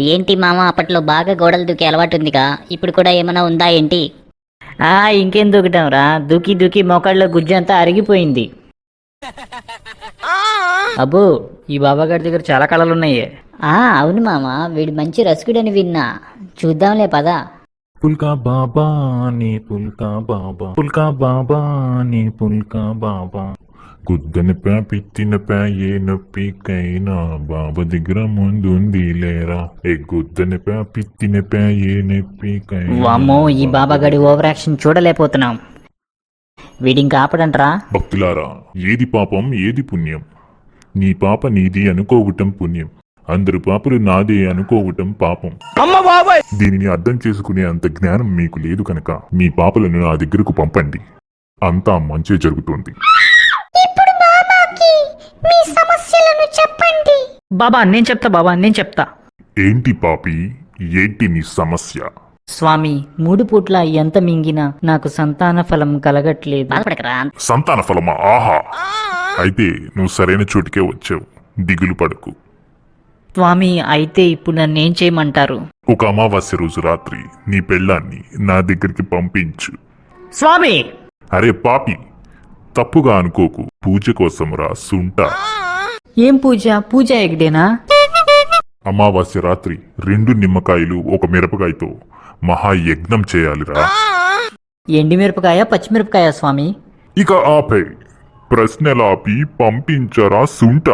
ఏంటి మామ, అప్పట్లో బాగా గోడలు దూకే అలవాటు ఉందిగా, ఇప్పుడు కూడా ఏమైనా ఉందా ఏంటి? ఇంకేం దూకుతాంరా, దూకి దూకి మోకాళ్ళలో గుజ్జంతా అరిగిపోయింది. అబ్బో, ఈ బాబాగారి దగ్గర చాలా కళలున్నాయి. అవును మామ, వీడు మంచి రసికుడని విన్నా. చూద్దాంలే పద. పుల్కా బాబా నీ పుల్కా బాబా, పుల్కా బాబా నీ పుల్కా బాబా, కుద్దని పే పిచ్చిన పే ఏ నొప్పికైనా బాబా దగ్గర ముందుంది లేరా, ఏ గుద్దని పే పిచ్చిన పే ఏ నొప్పికైనా. వామ్మో, ఈ బాబాగాడి ఓవర్ యాక్షన్ చూడలేకపోతున్నాం. వీడింకా ఆపడంట్రా. భక్తులారా, ఏది పాపం ఏది పుణ్యం? నీ పాప నీది అనుకోవటం పుణ్యం, అందరు పాపలు నాదే అనుకోవటం పాపం. దీనిని అర్థం చేసుకునే అంత జ్ఞానం మీకు లేదు కనుక మీ పాపలను నా దగ్గరకు పంపండి, అంతా మంచి జరుగుతుంది. బాబా నేను చెప్తా. ఏంటి పాపి, ఏంటి నీ సమస్య? స్వామి, 3 పూట్ల ఎంత మింగినా నాకు సంతాన ఫలం కలగట్లేదు. బాధపడకరా. సంతాన ఫలమా? ఆహా, అయితే నువ్వు సరైన చోటికే వచ్చావు, దిగులు పడకు. స్వామి, అయితే ఇప్పుడు నన్నేం చేయమంటారు? ఒక అమావాస్య రోజు రాత్రి నీ పెళ్ళాన్ని నా దగ్గరికి పంపించు. స్వామి! అరే పాపి, తప్పుగా అనుకోకు, పూజ కోసం రా సుంట. ఏం పూజ? పూజ ఎగడేనా? అమావాస్య రాత్రి 2 నిమ్మకాయలు 1 మిరపకాయతో మహాయజ్ఞం చేయాలిరా. ఎండిమిరపకాయ, పచ్చిమిరపకాయ స్వామి? ఇక ఆపే, ప్రశ్నలాపి పంపించరా సుంట.